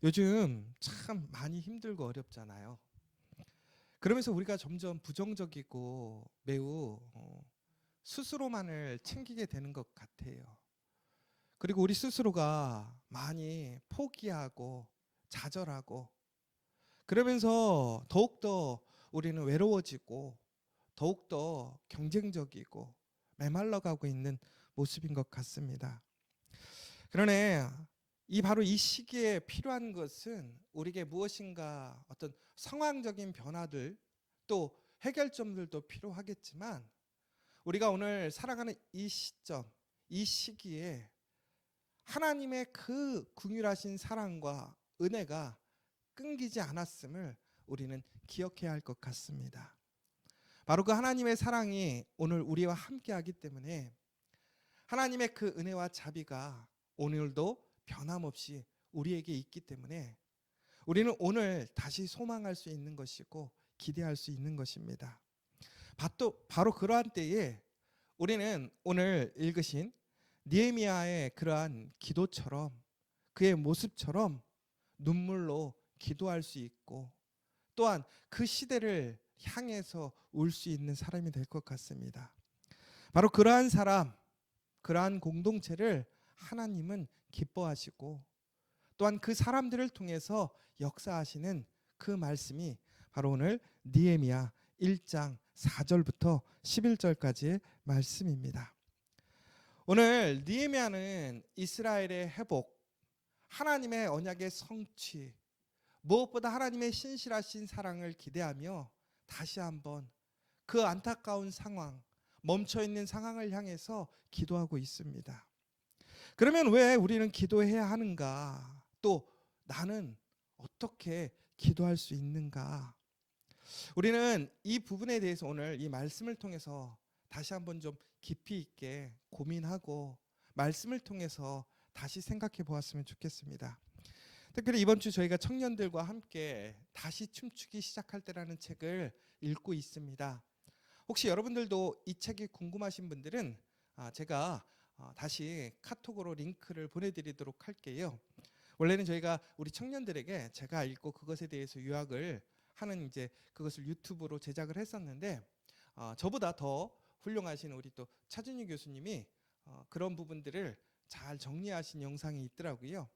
요즘 참 많이 힘들고 어렵잖아요. 그러면서 우리가 점점 부정적이고 매우 스스로만을 챙기게 되는 것 같아요. 그리고 우리 스스로가 많이 포기하고 좌절하고 그러면서 더욱더 우리는 외로워지고 더욱더 경쟁적이고 메말라가고 있는 모습인 것 같습니다. 그러네 바로 이 시기에 필요한 것은 우리에게 무엇인가 어떤 상황적인 변화들 또 해결점들도 필요하겠지만 우리가 오늘 살아가는 이 시점, 이 시기에 하나님의 그 긍휼하신 사랑과 은혜가 끊기지 않았음을 우리는 기억해야 할 것 같습니다. 바로 그 하나님의 사랑이 오늘 우리와 함께하기 때문에 하나님의 그 은혜와 자비가 오늘도 변함없이 우리에게 있기 때문에 우리는 오늘 다시 소망할 수 있는 것이고 기대할 수 있는 것입니다. 바로 그러한 때에 우리는 오늘 읽으신 느헤미야의 그러한 기도처럼 그의 모습처럼 눈물로 기도할 수 있고 또한 그 시대를 향해서 울 수 있는 사람이 될 것 같습니다. 바로 그러한 사람, 그러한 공동체를 하나님은 기뻐하시고 또한 그 사람들을 통해서 역사하시는 그 말씀이 바로 오늘 느헤미야 1장 4절부터 11절까지의 말씀입니다. 오늘 느헤미야는 이스라엘의 회복, 하나님의 언약의 성취, 무엇보다 하나님의 신실하신 사랑을 기대하며 다시 한번 그 안타까운 상황, 멈춰있는 상황을 향해서 기도하고 있습니다. 그러면 왜 우리는 기도해야 하는가? 또 나는 어떻게 기도할 수 있는가? 우리는 이 부분에 대해서 오늘 이 말씀을 통해서 다시 한번 좀 깊이 있게 고민하고 말씀을 통해서 다시 생각해 보았으면 좋겠습니다. 특별히 이번 주 저희가 청년들과 함께 다시 춤추기 시작할 때라는 책을 읽고 있습니다. 혹시 여러분들도 이 책이 궁금하신 분들은 제가 다시 카톡으로 링크를 보내드리도록 할게요. 원래는 저희가 우리 청년들에게 제가 읽고 그것에 대해서 요약을 하는 이제 그것을 유튜브로 제작을 했었는데 저보다 더 훌륭하신 우리 또 차준희 교수님이 그런 부분들을 잘 정리하신 영상이 있더라고요.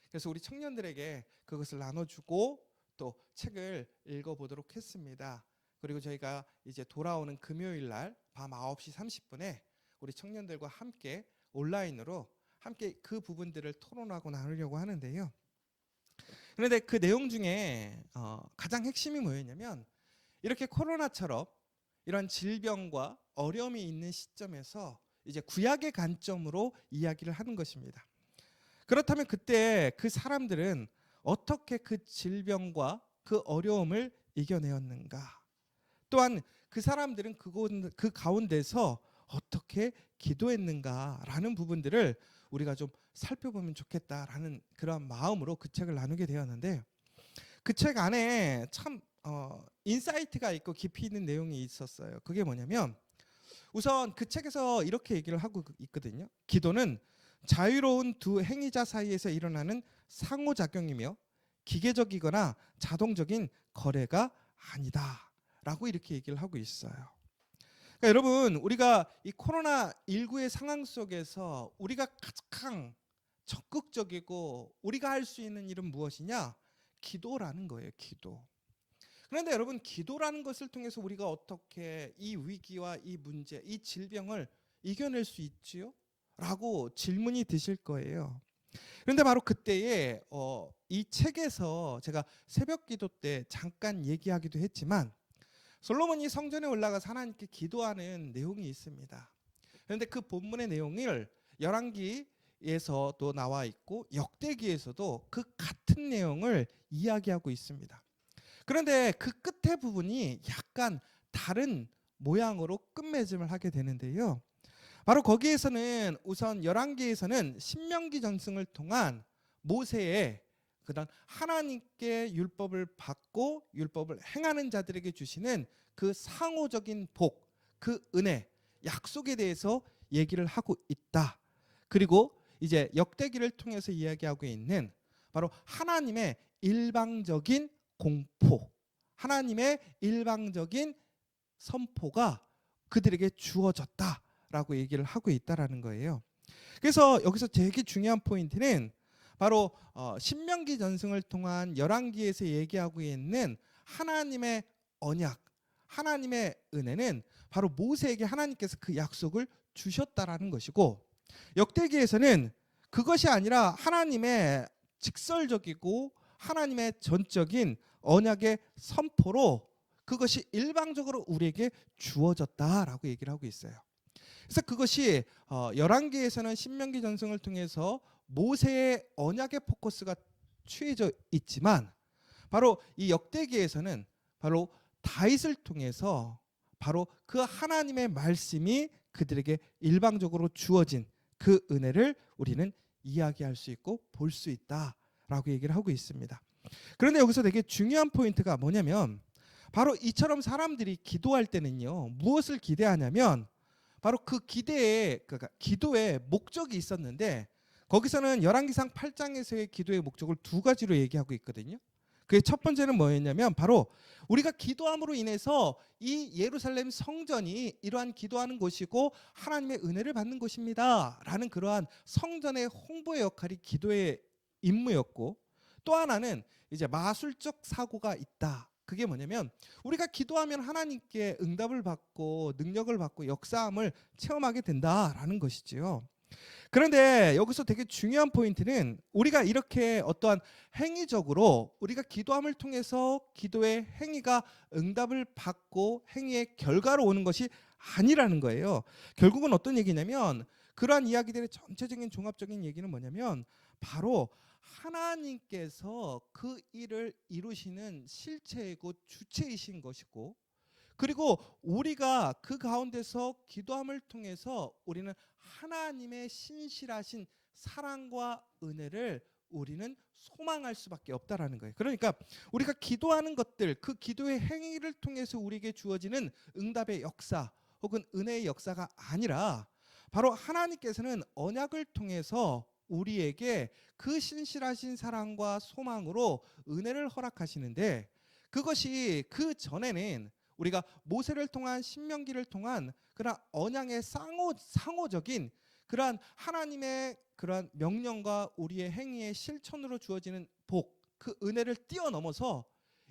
그래서 우리 청년들에게 그것을 나눠주고 또 책을 읽어보도록 했습니다. 그리고 저희가 이제 돌아오는 금요일 날 밤 9시 30분에 우리 청년들과 함께 온라인으로 함께 그 부분들을 토론하고 나누려고 하는데요. 그런데 그 내용 중에 가장 핵심이 뭐였냐면 이렇게 코로나처럼 이런 질병과 어려움이 있는 시점에서 이제 구약의 관점으로 이야기를 하는 것입니다. 그렇다면 그때 그 사람들은 어떻게 그 질병과 그 어려움을 이겨내었는가? 또한 그 사람들은 그 가운데서 어떻게 기도했는가라는 부분들을 우리가 좀 살펴보면 좋겠다라는 그런 마음으로 그 책을 나누게 되었는데 그 책 안에 참 인사이트가 있고 깊이 있는 내용이 있었어요. 그게 뭐냐면 우선 그 책에서 이렇게 얘기를 하고 있거든요. 기도는 자유로운 두 행위자 사이에서 일어나는 상호작용이며 기계적이거나 자동적인 거래가 아니다라고 이렇게 얘기를 하고 있어요. 그러니까 여러분 우리가 이 코로나19의 상황 속에서 우리가 가장 적극적이고 우리가 할 수 있는 일은 무엇이냐? 기도라는 거예요. 기도. 그런데 여러분 기도라는 것을 통해서 우리가 어떻게 이 위기와 이 문제, 이 질병을 이겨낼 수 있지요? 라고 질문이 드실 거예요. 그런데 바로 그때에 이 책에서 제가 새벽 기도 때 잠깐 얘기하기도 했지만 솔로몬이 성전에 올라가서 하나님께 기도하는 내용이 있습니다. 그런데 그 본문의 내용을 열왕기에서도 나와 있고 역대기에서도 그 같은 내용을 이야기하고 있습니다. 그런데 그 끝에 부분이 약간 다른 모양으로 끝맺음을 하게 되는데요. 바로 거기에서는 우선 열왕기에서는 신명기 전승을 통한 모세의 그다음 하나님께 율법을 받고 율법을 행하는 자들에게 주시는 그 상호적인 복, 그 은혜, 약속에 대해서 얘기를 하고 있다. 그리고 이제 역대기를 통해서 이야기하고 있는 바로 하나님의 일방적인 공포, 하나님의 일방적인 선포가 그들에게 주어졌다라고 얘기를 하고 있다라는 거예요. 그래서 여기서 되게 중요한 포인트는 바로 신명기 전승을 통한 열왕기에서 얘기하고 있는 하나님의 언약, 하나님의 은혜는 바로 모세에게 하나님께서 그 약속을 주셨다라는 것이고, 역대기에서는 그것이 아니라 하나님의 직설적이고 하나님의 전적인 언약의 선포로 그것이 일방적으로 우리에게 주어졌다라고 얘기를 하고 있어요. 그래서 그것이 열왕기에서는 신명기 전승을 통해서 모세의 언약의 포커스가 취해져 있지만, 바로 이 역대기에서는 바로 다윗을 통해서 바로 그 하나님의 말씀이 그들에게 일방적으로 주어진 그 은혜를 우리는 이야기할 수 있고 볼 수 있다라고 얘기를 하고 있습니다. 그런데 여기서 되게 중요한 포인트가 뭐냐면, 바로 이처럼 사람들이 기도할 때는요, 무엇을 기대하냐면 바로 그 그러니까 기도의 목적이 있었는데, 거기서는 열왕기상 8장에서의 기도의 목적을 두 가지로 얘기하고 있거든요. 그 첫 번째는 뭐였냐면 바로 우리가 기도함으로 인해서 이 예루살렘 성전이 이러한 기도하는 곳이고 하나님의 은혜를 받는 곳입니다 라는 그러한 성전의 홍보의 역할이 기도의 임무였고, 또 하나는 이제 마술적 사고가 있다. 그게 뭐냐면 우리가 기도하면 하나님께 응답을 받고 능력을 받고 역사함을 체험하게 된다라는 것이지요. 그런데 여기서 되게 중요한 포인트는 우리가 이렇게 어떠한 행위적으로 우리가 기도함을 통해서 기도의 행위가 응답을 받고 행위의 결과로 오는 것이 아니라는 거예요. 결국은 어떤 얘기냐면, 그러한 이야기들의 전체적인 종합적인 얘기는 뭐냐면 바로 하나님께서 그 일을 이루시는 실체이고 주체이신 것이고, 그리고 우리가 그 가운데서 기도함을 통해서 우리는 하나님의 신실하신 사랑과 은혜를 우리는 소망할 수밖에 없다라는 거예요. 그러니까 우리가 기도하는 것들, 그 기도의 행위를 통해서 우리에게 주어지는 응답의 역사 혹은 은혜의 역사가 아니라 바로 하나님께서는 언약을 통해서 우리에게 그 신실하신 사랑과 소망으로 은혜를 허락하시는데, 그것이 그 전에는 우리가 모세를 통한 신명기를 통한 그런 언약의 상호적인 그러한 하나님의 그러한 명령과 우리의 행위의 실천으로 주어지는 복, 그 은혜를 뛰어넘어서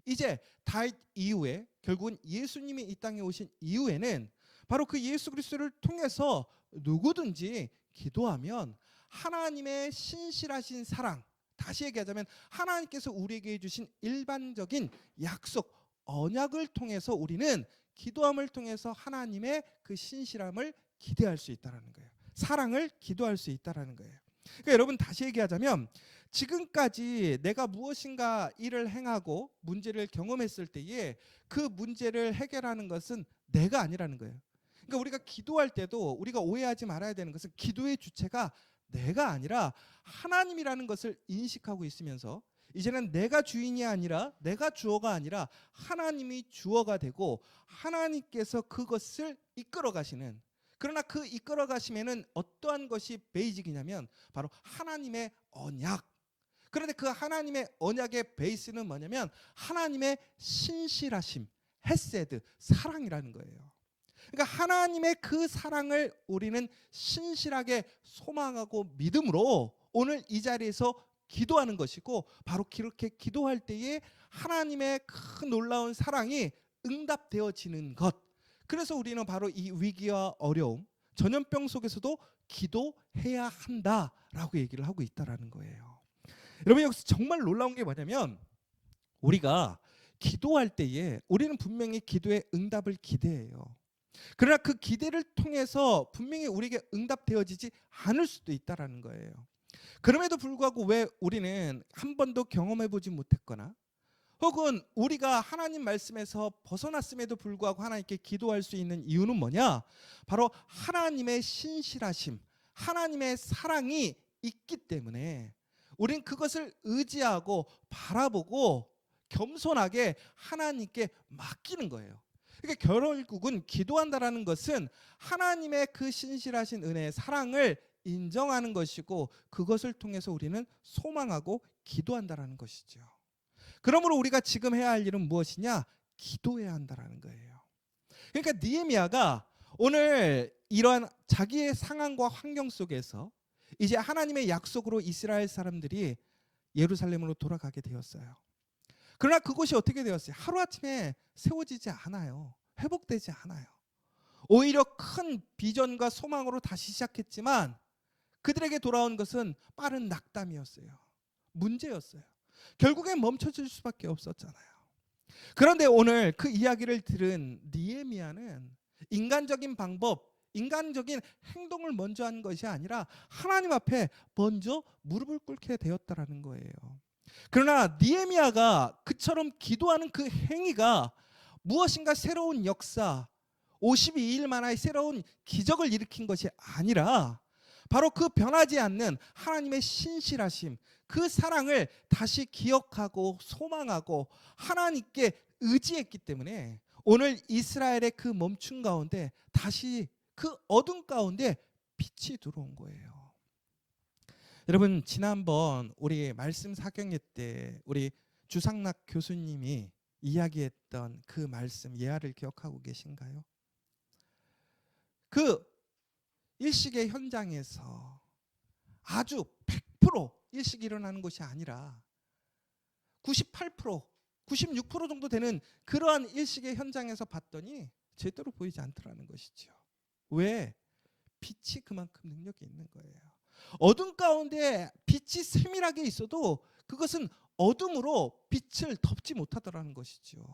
이제 다윗 이후에 결국은 예수님이 이 땅에 오신 이후에는 바로 그 예수 그리스도를 통해서 누구든지 기도하면 하나님의 신실하신 사랑, 다시 얘기하자면 하나님께서 우리에게 해주신 일반적인 약속, 언약을 통해서 우리는 기도함을 통해서 하나님의 그 신실함을 기대할 수 있다는 거예요. 사랑을 기도할 수 있다는 거예요. 그러니까 여러분, 다시 얘기하자면 지금까지 내가 무엇인가 일을 행하고 문제를 경험했을 때에 그 문제를 해결하는 것은 내가 아니라는 거예요. 그러니까 우리가 기도할 때도 우리가 오해하지 말아야 되는 것은 기도의 주체가 내가 아니라 하나님이라는 것을 인식하고 있으면서, 이제는 내가 주인이 아니라 내가 주어가 아니라 하나님이 주어가 되고 하나님께서 그것을 이끌어 가시는, 그러나 그 이끌어 가심에는 어떠한 것이 베이직이냐면 바로 하나님의 언약. 그런데 그 하나님의 언약의 베이스는 뭐냐면 하나님의 신실하심, 헤세드, 사랑이라는 거예요. 그러니까 하나님의 그 사랑을 우리는 신실하게 소망하고 믿음으로 오늘 이 자리에서 기도하는 것이고, 바로 그렇게 기도할 때에 하나님의 큰 놀라운 사랑이 응답되어지는 것. 그래서 우리는 바로 이 위기와 어려움, 전염병 속에서도 기도해야 한다라고 얘기를 하고 있다라는 거예요. 여러분, 여기서 정말 놀라운 게 뭐냐면 우리가 기도할 때에 우리는 분명히 기도의 응답을 기대해요. 그러나 그 기대를 통해서 분명히 우리에게 응답되어지지 않을 수도 있다라는 거예요. 그럼에도 불구하고 왜 우리는 한 번도 경험해보지 못했거나 혹은 우리가 하나님 말씀에서 벗어났음에도 불구하고 하나님께 기도할 수 있는 이유는 뭐냐? 바로 하나님의 신실하심, 하나님의 사랑이 있기 때문에 우린 그것을 의지하고 바라보고 겸손하게 하나님께 맡기는 거예요. 그러니까 결국은 기도한다라는 것은 하나님의 그 신실하신 은혜의 사랑을 인정하는 것이고 그것을 통해서 우리는 소망하고 기도한다라는 것이죠. 그러므로 우리가 지금 해야 할 일은 무엇이냐? 기도해야 한다라는 거예요. 그러니까 느헤미야가 오늘 이러한 자기의 상황과 환경 속에서 이제 하나님의 약속으로 이스라엘 사람들이 예루살렘으로 돌아가게 되었어요. 그러나 그곳이 어떻게 되었어요? 하루아침에 세워지지 않아요. 회복되지 않아요. 오히려 큰 비전과 소망으로 다시 시작했지만 그들에게 돌아온 것은 빠른 낙담이었어요. 문제였어요. 결국엔 멈춰질 수밖에 없었잖아요. 그런데 오늘 그 이야기를 들은 느헤미야는 인간적인 방법, 인간적인 행동을 먼저 한 것이 아니라 하나님 앞에 먼저 무릎을 꿇게 되었다라는 거예요. 그러나 느헤미야가 그처럼 기도하는 그 행위가 무엇인가 새로운 역사, 52일 만에 새로운 기적을 일으킨 것이 아니라 바로 그 변하지 않는 하나님의 신실하심, 그 사랑을 다시 기억하고 소망하고 하나님께 의지했기 때문에 오늘 이스라엘의 그 멈춤 가운데 다시 그 어둠 가운데 빛이 들어온 거예요. 여러분, 지난번 우리 말씀 사경회 때 우리 주상락 교수님이 이야기했던 그 말씀 예화를 기억하고 계신가요? 그 일식의 현장에서 아주 100% 일식이 일어나는 것이 아니라 98%, 96% 정도 되는 그러한 일식의 현장에서 봤더니 제대로 보이지 않더라는 것이죠. 왜? 빛이 그만큼 능력이 있는 거예요. 어둠 가운데 빛이 세밀하게 있어도 그것은 어둠으로 빛을 덮지 못하더라는 것이죠.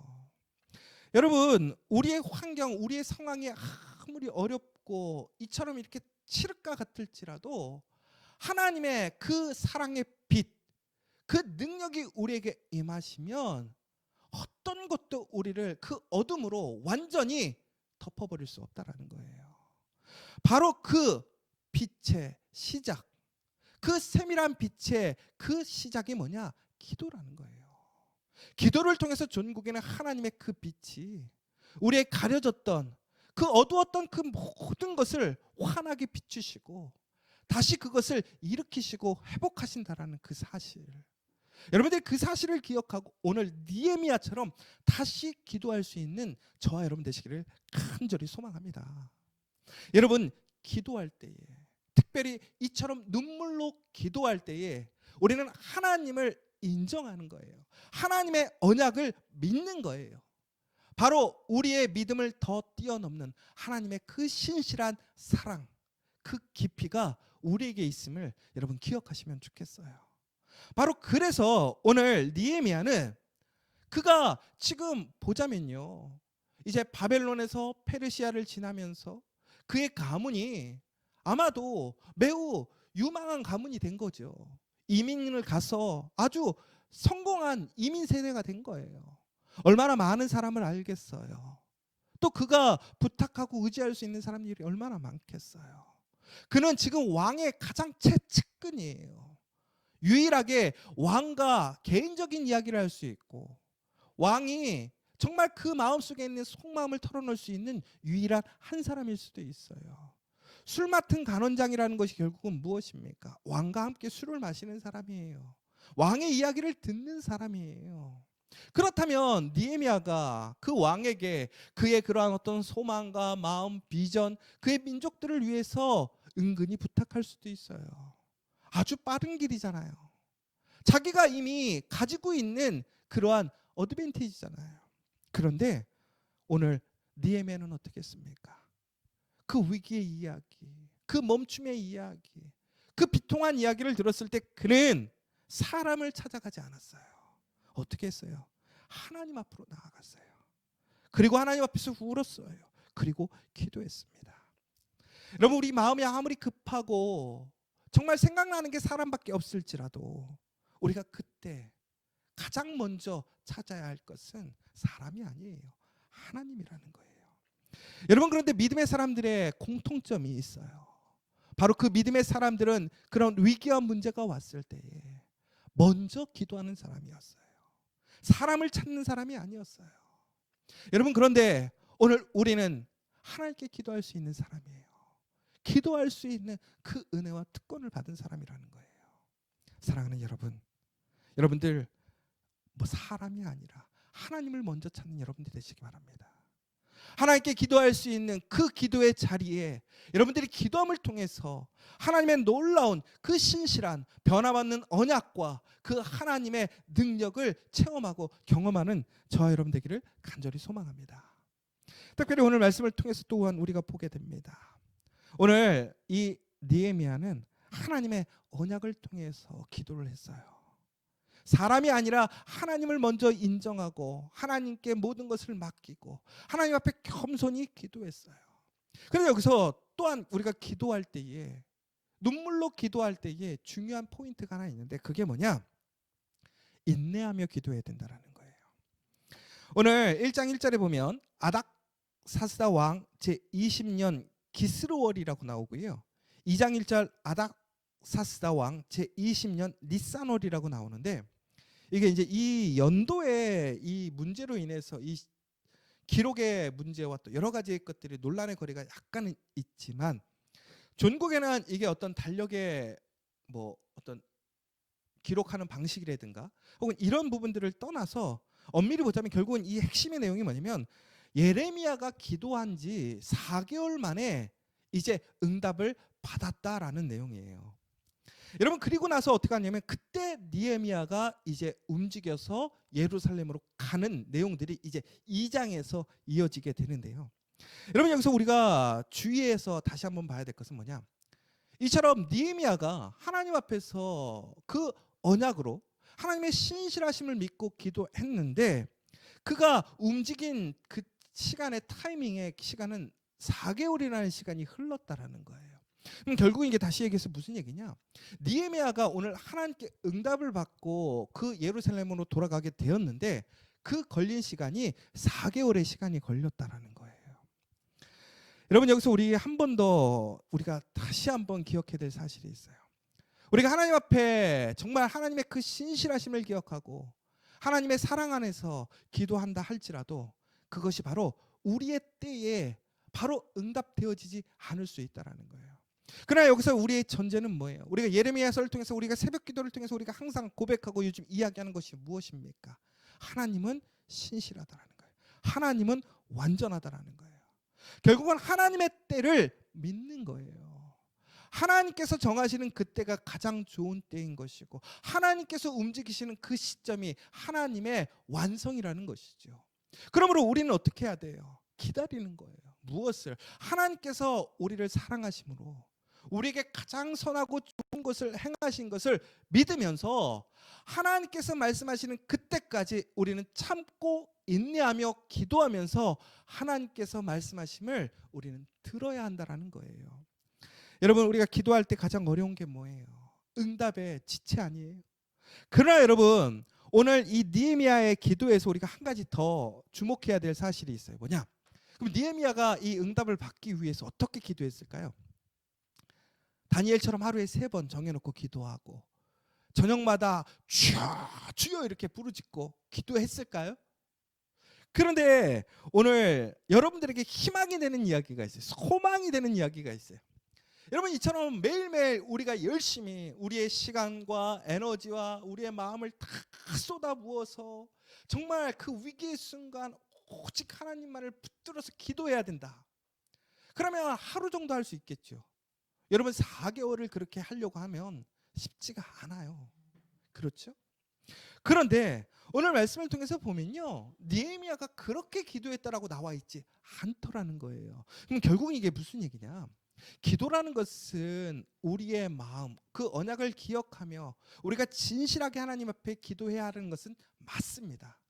여러분, 우리의 환경, 우리의 상황이 아무리 어렵고 이처럼 이렇게 칠흑과 같을지라도 하나님의 그 사랑의 빛, 그 능력이 우리에게 임하시면 어떤 것도 우리를 그 어둠으로 완전히 덮어버릴 수 없다라는 거예요. 바로 그 빛의 시작, 그 세밀한 빛의 그 시작이 뭐냐? 기도라는 거예요. 기도를 통해서 전국에는 하나님의 그 빛이 우리의 가려졌던 그 어두웠던 그 모든 것을 환하게 비추시고 다시 그것을 일으키시고 회복하신다라는 그 사실. 여러분들이 그 사실을 기억하고 오늘 느헤미야처럼 다시 기도할 수 있는 저와 여러분 되시기를 간절히 소망합니다. 여러분, 기도할 때에 특별히 이처럼 눈물로 기도할 때에 우리는 하나님을 인정하는 거예요. 하나님의 언약을 믿는 거예요. 바로 우리의 믿음을 더 뛰어넘는 하나님의 그 신실한 사랑, 그 깊이가 우리에게 있음을 여러분 기억하시면 좋겠어요. 바로 그래서 오늘 느헤미야는 그가 지금 보자면요, 이제 바벨론에서 페르시아를 지나면서 그의 가문이 아마도 매우 유망한 가문이 된 거죠. 이민을 가서 아주 성공한 이민 세대가 된 거예요. 얼마나 많은 사람을 알겠어요. 또 그가 부탁하고 의지할 수 있는 사람들이 얼마나 많겠어요. 그는 지금 왕의 가장 최측근이에요. 유일하게 왕과 개인적인 이야기를 할 수 있고 왕이 정말 그 마음속에 있는 속마음을 털어놓을 수 있는 유일한 한 사람일 수도 있어요. 술 맡은 간원장이라는 것이 결국은 무엇입니까? 왕과 함께 술을 마시는 사람이에요. 왕의 이야기를 듣는 사람이에요. 그렇다면 느헤미야가 그 왕에게 그의 그러한 어떤 소망과 마음, 비전, 그의 민족들을 위해서 은근히 부탁할 수도 있어요. 아주 빠른 길이잖아요. 자기가 이미 가지고 있는 그러한 어드밴티지잖아요. 그런데 오늘 느헤미야는 어떻게 했습니까? 그 위기의 이야기, 그 멈춤의 이야기, 그 비통한 이야기를 들었을 때 그는 사람을 찾아가지 않았어요. 어떻게 했어요? 하나님 앞으로 나아갔어요. 그리고 하나님 앞에서 울었어요. 그리고 기도했습니다. 여러분, 우리 마음이 아무리 급하고 정말 생각나는 게 사람밖에 없을지라도 우리가 그때 가장 먼저 찾아야 할 것은 사람이 아니에요. 하나님이라는 거예요. 여러분, 그런데 믿음의 사람들의 공통점이 있어요. 바로 그 믿음의 사람들은 그런 위기와 문제가 왔을 때에 먼저 기도하는 사람이었어요. 사람을 찾는 사람이 아니었어요. 여러분, 그런데 오늘 우리는 하나님께 기도할 수 있는 사람이에요. 기도할 수 있는 그 은혜와 특권을 받은 사람이라는 거예요. 사랑하는 여러분, 여러분들 뭐 사람이 아니라 하나님을 먼저 찾는 여러분들이 되시기 바랍니다. 하나님께 기도할 수 있는 그 기도의 자리에 여러분들이 기도함을 통해서 하나님의 놀라운 그 신실한 변화받는 언약과 그 하나님의 능력을 체험하고 경험하는 저와 여러분 되기를 간절히 소망합니다. 특별히 오늘 말씀을 통해서 또한 우리가 보게 됩니다. 오늘 이 느헤미야는 하나님의 언약을 통해서 기도를 했어요. 사람이 아니라 하나님을 먼저 인정하고 하나님께 모든 것을 맡기고 하나님 앞에 겸손히 기도했어요. 그런데 여기서 또한 우리가 기도할 때에, 눈물로 기도할 때에 중요한 포인트가 하나 있는데, 그게 뭐냐? 인내하며 기도해야 된다라는 거예요. 오늘 1장 1절에 보면 아닥사스다 왕 제20년 기스루월이라고 나오고요, 2장 1절 아닥사스다 왕 제20년 니산월이라고 나오는데, 이게 이제 이 연도의 이 문제로 인해서 이 기록의 문제와 또 여러 가지 것들이 논란의 거리가 약간은 있지만, 존국에는 이게 어떤 달력의 뭐 어떤 기록하는 방식이라든가 혹은 이런 부분들을 떠나서 엄밀히 보자면 결국은 이 핵심의 내용이 뭐냐면, 예레미야가 기도한 지 4개월 만에 이제 응답을 받았다라는 내용이에요. 여러분, 그리고 나서 어떻게 하냐면 그때 느헤미야가 이제 움직여서 예루살렘으로 가는 내용들이 이제 2장에서 이어지게 되는데요. 여러분, 여기서 우리가 주의해서 다시 한번 봐야 될 것은 뭐냐? 이처럼 느헤미야가 하나님 앞에서 그 언약으로 하나님의 신실하심을 믿고 기도했는데, 그가 움직인 그 시간의 타이밍의 시간은 4개월이라는 시간이 흘렀다라는 거예요. 그럼 결국 이게 다시 얘기해서 무슨 얘기냐? 느헤미야가 오늘 하나님께 응답을 받고 그 예루살렘으로 돌아가게 되었는데, 그 걸린 시간이 4개월의 시간이 걸렸다라는 거예요. 여러분, 여기서 우리 한 번 더 우리가 다시 한번 기억해야 될 사실이 있어요. 우리가 하나님 앞에 정말 하나님의 그 신실하심을 기억하고 하나님의 사랑 안에서 기도한다 할지라도 그것이 바로 우리의 때에 바로 응답되어지지 않을 수 있다라는 거예요. 그러나 여기서 우리의 전제는 뭐예요? 우리가 예레미야서를 통해서, 우리가 새벽 기도를 통해서 우리가 항상 고백하고 요즘 이야기하는 것이 무엇입니까? 하나님은 신실하다라는 거예요. 하나님은 완전하다라는 거예요. 결국은 하나님의 때를 믿는 거예요. 하나님께서 정하시는 그 때가 가장 좋은 때인 것이고, 하나님께서 움직이시는 그 시점이 하나님의 완성이라는 것이죠. 그러므로 우리는 어떻게 해야 돼요? 기다리는 거예요. 무엇을? 하나님께서 우리를 사랑하심으로 우리에게 가장 선하고 좋은 것을 행하신 것을 믿으면서 하나님께서 말씀하시는 그때까지 우리는 참고 인내하며 기도하면서 하나님께서 말씀하심을 우리는 들어야 한다라는 거예요. 여러분, 우리가 기도할 때 가장 어려운 게 뭐예요? 응답의 지체 아니에요? 그러나 여러분, 오늘 이 느헤미야의 기도에서 우리가 한 가지 더 주목해야 될 사실이 있어요. 뭐냐? 그럼 느헤미야가 이 응답을 받기 위해서 어떻게 기도했을까요? 다니엘처럼 하루에 3번 정해놓고 기도하고 저녁마다 주여 주여 이렇게 부르짖고 기도했을까요? 그런데 오늘 여러분들에게 희망이 되는 이야기가 있어요. 소망이 되는 이야기가 있어요. 여러분, 이처럼 매일매일 우리가 열심히 우리의 시간과 에너지와 우리의 마음을 다 쏟아부어서 정말 그 위기의 순간 오직 하나님만을 붙들어서 기도해야 된다. 그러면 하루 정도 할 수 있겠죠. 여러분, 4개월을 그렇게 하려고 하면 쉽지가 않아요. 그렇죠? 그런데 오늘 말씀을 통해서 보면요, 느헤미야가 그렇게 기도했다라고 나와 있지 않더라는 거예요. 그럼 결국은 이게 무슨 얘기냐? 기도라는 것은 우리의 마음, 그 언약을 기억하며 우리가 진실하게 하나님 앞에 기도해야 하는 것은 맞습니다.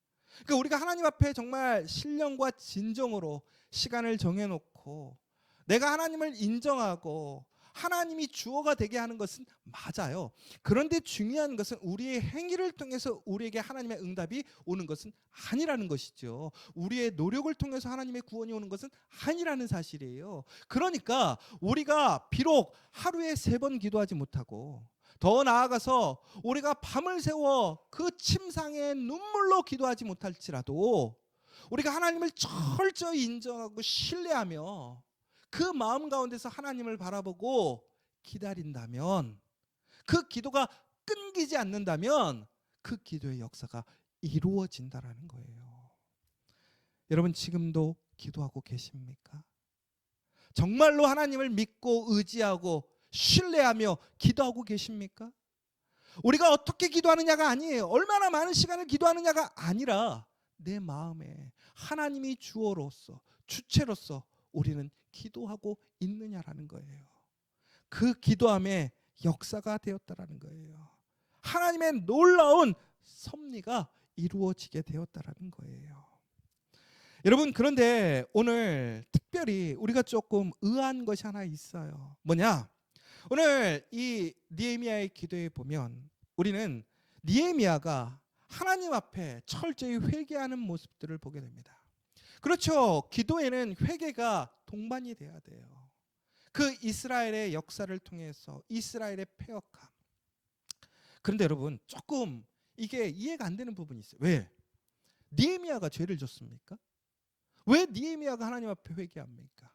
그러니까 우리가 하나님 앞에 정말 신령과 진정으로 시간을 정해놓고 내가 하나님을 인정하고 하나님이 주어가 되게 하는 것은 맞아요. 그런데 중요한 것은 우리의 행위를 통해서 우리에게 하나님의 응답이 오는 것은 아니라는 것이죠. 우리의 노력을 통해서 하나님의 구원이 오는 것은 아니라는 사실이에요. 그러니까 우리가 비록 하루에 3번 기도하지 못하고, 더 나아가서 우리가 밤을 새워 그 침상에 눈물로 기도하지 못할지라도 우리가 하나님을 철저히 인정하고 신뢰하며 그 마음 가운데서 하나님을 바라보고 기다린다면, 그 기도가 끊기지 않는다면 그 기도의 역사가 이루어진다라는 거예요. 여러분 지금도 기도하고 계십니까? 정말로 하나님을 믿고 의지하고 신뢰하며 기도하고 계십니까? 우리가 어떻게 기도하느냐가 아니에요. 얼마나 많은 시간을 기도하느냐가 아니라 내 마음에 하나님이 주어로서 주체로서 우리는 기도하고 있느냐라는 거예요. 그 기도함의 역사가 되었다라는 거예요. 하나님의 놀라운 섭리가 이루어지게 되었다라는 거예요. 여러분 그런데 오늘 특별히 우리가 조금 의아한 것이 하나 있어요. 뭐냐? 오늘 이 느헤미야의 기도에 보면 우리는 느헤미야가 하나님 앞에 철저히 회개하는 모습들을 보게 됩니다. 그렇죠. 기도에는 회개가 동반이 돼야 돼요. 그 이스라엘의 역사를 통해서 이스라엘의 패역함. 그런데 여러분 조금 이게 이해가 안 되는 부분이 있어요. 왜? 느헤미야가 죄를 졌습니까? 왜 느헤미야가 하나님 앞에 회개합니까?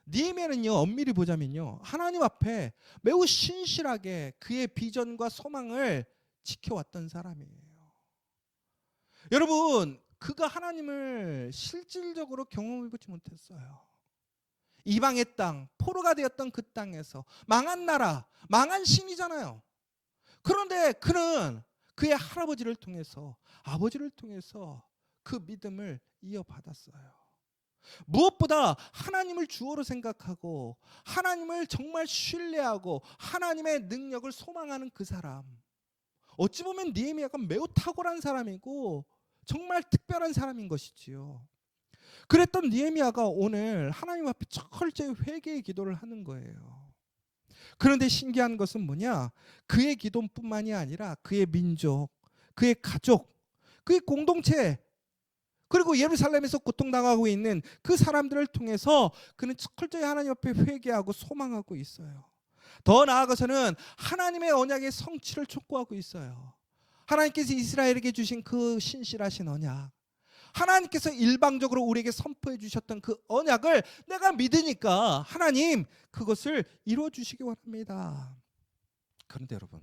느헤미야는요, 엄밀히 보자면요, 하나님 앞에 매우 신실하게 그의 비전과 소망을 지켜왔던 사람이에요. 여러분, 그가 하나님을 실질적으로 경험해보지 못했어요. 이방의 땅, 포로가 되었던 그 땅에서 망한 나라, 망한 신이잖아요. 그런데 그는 그의 할아버지를 통해서, 아버지를 통해서 그 믿음을 이어받았어요. 무엇보다 하나님을 주어로 생각하고 하나님을 정말 신뢰하고 하나님의 능력을 소망하는 그 사람, 어찌 보면 느헤미야가 매우 탁월한 사람이고 정말 특별한 사람인 것이지요. 그랬던 느헤미야가 오늘 하나님 앞에 철저히 회개의 기도를 하는 거예요. 그런데 신기한 것은 뭐냐? 그의 기도뿐만이 아니라 그의 민족, 그의 가족, 그의 공동체, 그리고 예루살렘에서 고통당하고 있는 그 사람들을 통해서 그는 철저히 하나님 앞에 회개하고 소망하고 있어요. 더 나아가서는 하나님의 언약의 성취를 촉구하고 있어요. 하나님께서 이스라엘에게 주신 그 신실하신 언약, 하나님께서 일방적으로 우리에게 선포해 주셨던 그 언약을 내가 믿으니까 하나님 그것을 이루어 주시기 원합니다. 그런데 여러분,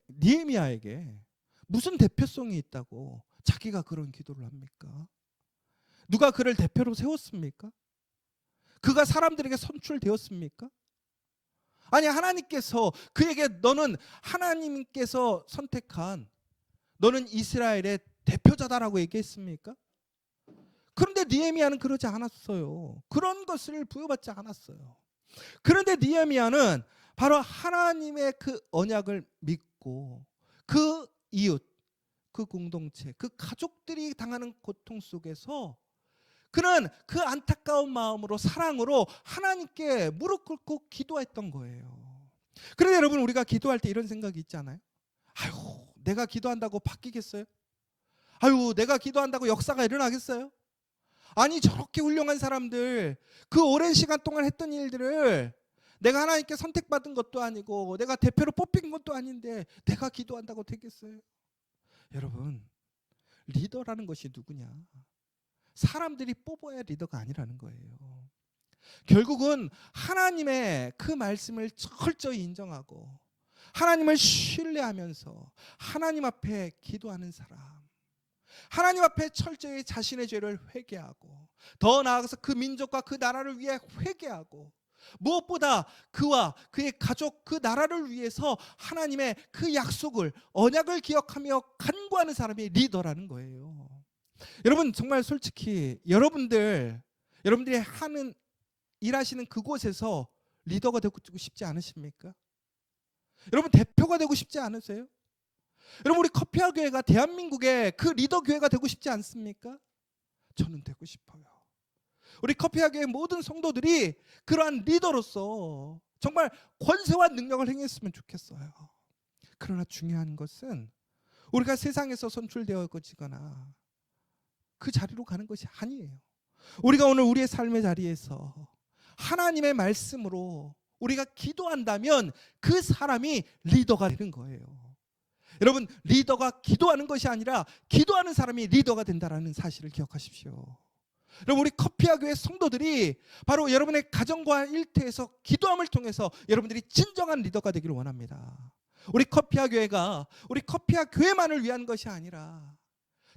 느헤미야에게 무슨 대표성이 있다고 자기가 그런 기도를 합니까? 누가 그를 대표로 세웠습니까? 그가 사람들에게 선출되었습니까? 아니, 하나님께서 그에게 너는 하나님께서 선택한, 너는 이스라엘의 대표자다라고 얘기했습니까? 그런데 느헤미야는 그러지 않았어요. 그런 것을 부여받지 않았어요. 그런데 느헤미야는 바로 하나님의 그 언약을 믿고 그 이웃, 그 공동체, 그 가족들이 당하는 고통 속에서 그는 그 안타까운 마음으로, 사랑으로 하나님께 무릎 꿇고 기도했던 거예요. 그런데 여러분, 우리가 기도할 때 이런 생각이 있지 않아요? 아유, 내가 기도한다고 바뀌겠어요? 아유, 내가 기도한다고 역사가 일어나겠어요? 아니, 저렇게 훌륭한 사람들, 그 오랜 시간 동안 했던 일들을 내가 하나님께 선택받은 것도 아니고 내가 대표로 뽑힌 것도 아닌데 내가 기도한다고 되겠어요? 여러분, 리더라는 것이 누구냐? 사람들이 뽑아야 리더가 아니라는 거예요. 결국은 하나님의 그 말씀을 철저히 인정하고 하나님을 신뢰하면서 하나님 앞에 기도하는 사람, 하나님 앞에 철저히 자신의 죄를 회개하고 더 나아가서 그 민족과 그 나라를 위해 회개하고 무엇보다 그와 그의 가족, 그 나라를 위해서 하나님의 그 약속을, 언약을 기억하며 간구하는 사람이 리더라는 거예요. 여러분, 정말 솔직히 여러분들이 하는, 일하시는 그곳에서 리더가 되고 싶지 않으십니까? 여러분, 대표가 되고 싶지 않으세요? 여러분, 우리 커피아 교회가 대한민국의 그 리더 교회가 되고 싶지 않습니까? 저는 되고 싶어요. 우리 커피아 교회 모든 성도들이 그러한 리더로서 정말 권세와 능력을 행했으면 좋겠어요. 그러나 중요한 것은 우리가 세상에서 선출되어지거나 그 자리로 가는 것이 아니에요. 우리가 오늘 우리의 삶의 자리에서 하나님의 말씀으로 우리가 기도한다면 그 사람이 리더가 되는 거예요. 여러분, 리더가 기도하는 것이 아니라 기도하는 사람이 리더가 된다는 사실을 기억하십시오. 여러분, 우리 커피아 교회 성도들이 바로 여러분의 가정과 일터에서 기도함을 통해서 여러분들이 진정한 리더가 되기를 원합니다. 우리 커피아 교회가 우리 커피아 교회만을 위한 것이 아니라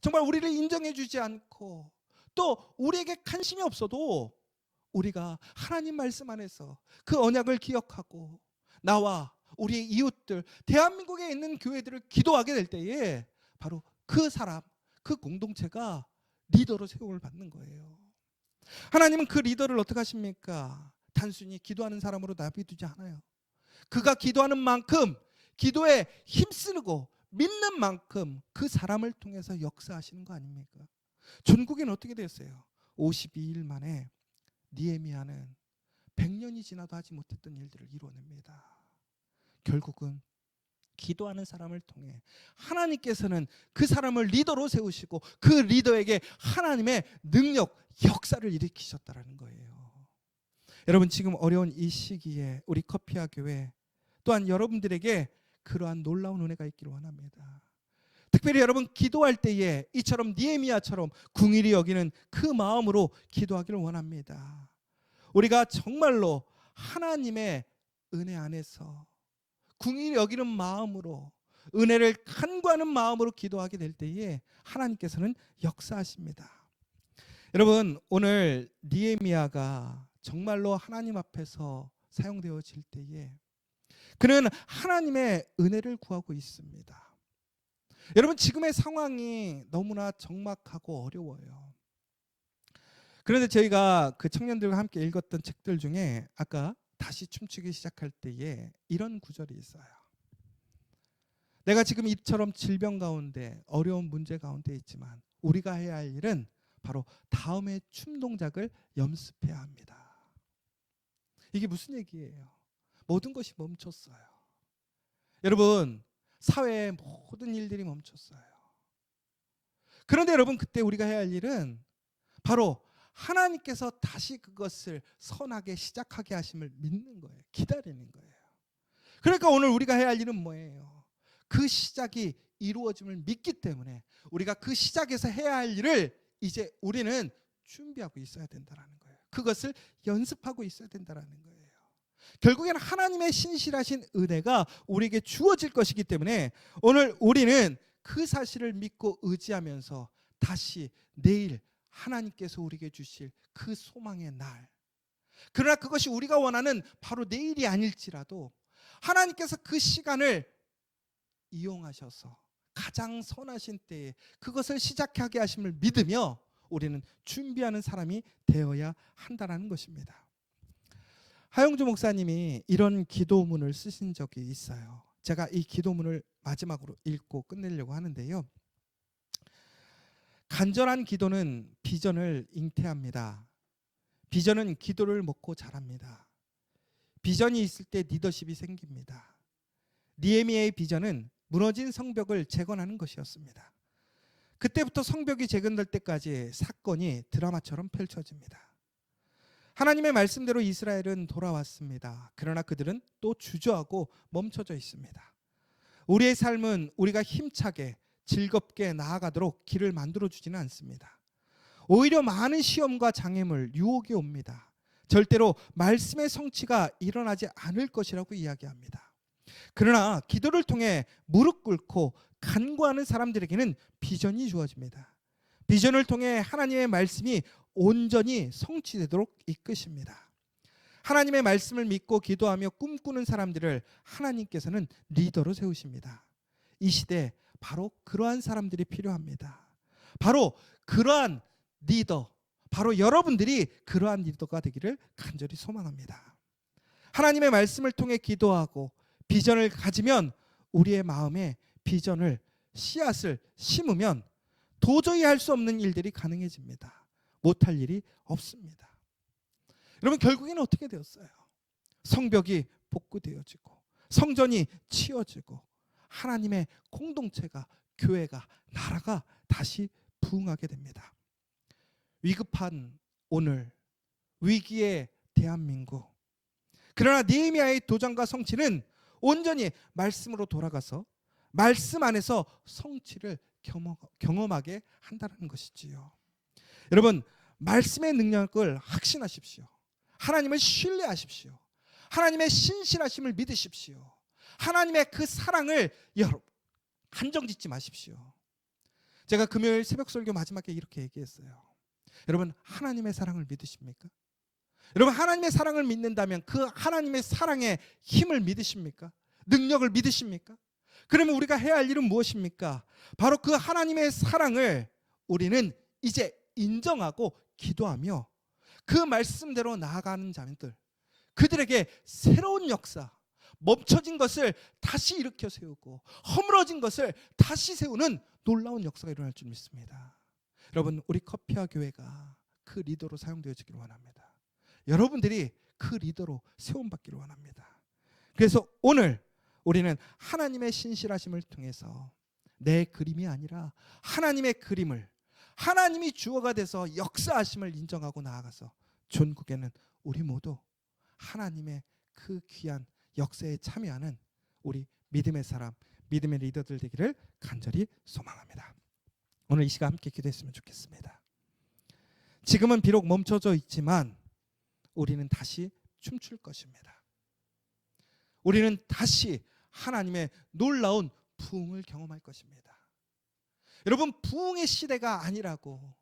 정말 우리를 인정해 주지 않고 또 우리에게 관심이 없어도 우리가 하나님 말씀 안에서 그 언약을 기억하고 나와 우리의 이웃들, 대한민국에 있는 교회들을 기도하게 될 때에 바로 그 사람, 그 공동체가 리더로 세움을 받는 거예요. 하나님은 그 리더를 어떻게 하십니까? 단순히 기도하는 사람으로 놔두지 않아요. 그가 기도하는 만큼, 기도에 힘쓰고 믿는 만큼 그 사람을 통해서 역사하시는 거 아닙니까? 전국에는 어떻게 됐어요? 52일 만에 느헤미야는 100년이 지나도 하지 못했던 일들을 이루어냅니다. 결국은 기도하는 사람을 통해 하나님께서는 그 사람을 리더로 세우시고 그 리더에게 하나님의 능력, 역사를 일으키셨다라는 거예요. 여러분, 지금 어려운 이 시기에 우리 커피아 교회 또한 여러분들에게 그러한 놀라운 은혜가 있기를 원합니다. 특별히 여러분 기도할 때에 이처럼 느헤미야처럼 궁일이 여기는 그 마음으로 기도하기를 원합니다. 우리가 정말로 하나님의 은혜 안에서 궁일이 여기는 마음으로, 은혜를 간구하는 마음으로 기도하게 될 때에 하나님께서는 역사하십니다. 여러분, 오늘 느헤미야가 정말로 하나님 앞에서 사용되어질 때에 그는 하나님의 은혜를 구하고 있습니다. 여러분, 지금의 상황이 너무나 적막하고 어려워요. 그런데 저희가 그 청년들과 함께 읽었던 책들 중에 아까 다시 춤추기 시작할 때에 이런 구절이 있어요. 내가 지금 이처럼 질병 가운데 어려운 문제 가운데 있지만 우리가 해야 할 일은 바로 다음의 춤 동작을 연습해야 합니다. 이게 무슨 얘기예요? 모든 것이 멈췄어요. 여러분, 사회의 모든 일들이 멈췄어요. 그런데 여러분, 그때 우리가 해야 할 일은 바로 하나님께서 다시 그것을 선하게 시작하게 하심을 믿는 거예요. 기다리는 거예요. 그러니까 오늘 우리가 해야 할 일은 뭐예요? 그 시작이 이루어짐을 믿기 때문에 우리가 그 시작에서 해야 할 일을 이제 우리는 준비하고 있어야 된다는 거예요. 그것을 연습하고 있어야 된다는 거예요. 결국에는 하나님의 신실하신 은혜가 우리에게 주어질 것이기 때문에 오늘 우리는 그 사실을 믿고 의지하면서 다시 내일 하나님께서 우리에게 주실 그 소망의 날, 그러나 그것이 우리가 원하는 바로 내일이 아닐지라도 하나님께서 그 시간을 이용하셔서 가장 선하신 때에 그것을 시작하게 하심을 믿으며 우리는 준비하는 사람이 되어야 한다는 것입니다. 하영주 목사님이 이런 기도문을 쓰신 적이 있어요. 제가 이 기도문을 마지막으로 읽고 끝내려고 하는데요. 간절한 기도는 비전을 잉태합니다. 비전은 기도를 먹고 자랍니다. 비전이 있을 때 리더십이 생깁니다. 느헤미야의 비전은 무너진 성벽을 재건하는 것이었습니다. 그때부터 성벽이 재건될 때까지 사건이 드라마처럼 펼쳐집니다. 하나님의 말씀대로 이스라엘은 돌아왔습니다. 그러나 그들은 또 주저하고 멈춰져 있습니다. 우리의 삶은 우리가 힘차게 즐겁게 나아가도록 길을 만들어주지는 않습니다. 오히려 많은 시험과 장애물, 유혹이 옵니다. 절대로 말씀의 성취가 일어나지 않을 것이라고 이야기합니다. 그러나 기도를 통해 무릎 꿇고 간구하는 사람들에게는 비전이 주어집니다. 비전을 통해 하나님의 말씀이 온전히 성취되도록 이끄십니다. 하나님의 말씀을 믿고 기도하며 꿈꾸는 사람들을 하나님께서는 리더로 세우십니다. 이 시대 바로 그러한 사람들이 필요합니다. 바로 그러한 리더, 바로 여러분들이 그러한 리더가 되기를 간절히 소망합니다. 하나님의 말씀을 통해 기도하고 비전을 가지면 우리의 마음에 비전을, 씨앗을 심으면 도저히 할 수 없는 일들이 가능해집니다. 못할 일이 없습니다. 여러분, 결국에는 어떻게 되었어요? 성벽이 복구되어지고 성전이 치워지고 하나님의 공동체가, 교회가, 나라가 다시 부흥하게 됩니다. 위급한 오늘, 위기의 대한민국. 그러나 느헤미야의 도전과 성취는 온전히 말씀으로 돌아가서 말씀 안에서 성취를 경험하게 한다는 것이지요. 여러분, 말씀의 능력을 확신하십시오. 하나님을 신뢰하십시오. 하나님의 신실하심을 믿으십시오. 하나님의 그 사랑을 여러분 한정짓지 마십시오. 제가 금요일 새벽 설교 마지막에 이렇게 얘기했어요. 여러분 하나님의 사랑을 믿으십니까? 여러분 하나님의 사랑을 믿는다면 그 하나님의 사랑의 힘을 믿으십니까? 능력을 믿으십니까? 그러면 우리가 해야 할 일은 무엇입니까? 바로 그 하나님의 사랑을 우리는 이제 인정하고 기도하며 그 말씀대로 나아가는 자들, 그들에게 새로운 역사, 멈춰진 것을 다시 일으켜 세우고 허물어진 것을 다시 세우는 놀라운 역사가 일어날 줄 믿습니다. 여러분 우리 커피와 교회가 그 리더로 사용되어지기를 원합니다. 여러분들이 그 리더로 세움받기를 원합니다. 그래서 오늘 우리는 하나님의 신실하심을 통해서 내 그림이 아니라 하나님의 그림을, 하나님이 주어가 돼서 역사하심을 인정하고 나아가서 전국에는 우리 모두 하나님의 그 귀한 역사에 참여하는 우리 믿음의 사람, 믿음의 리더들 되기를 간절히 소망합니다. 오늘 이 시간 함께 기도했으면 좋겠습니다. 지금은 비록 멈춰져 있지만 우리는 다시 춤출 것입니다. 우리는 다시 하나님의 놀라운 부흥을 경험할 것입니다. 여러분 부흥의 시대가 아니라고,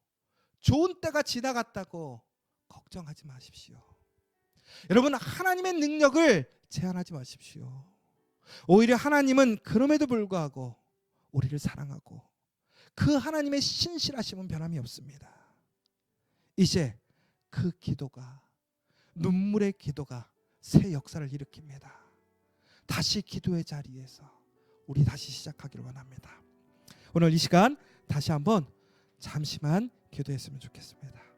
좋은 때가 지나갔다고 걱정하지 마십시오. 여러분 하나님의 능력을 제한하지 마십시오. 오히려 하나님은 그럼에도 불구하고 우리를 사랑하고 그 하나님의 신실하심은 변함이 없습니다. 이제 그 기도가, 눈물의 기도가 새 역사를 일으킵니다. 다시 기도의 자리에서 우리 다시 시작하기를 원합니다. 오늘 이 시간 다시 한번 잠시만 기도했으면 좋겠습니다.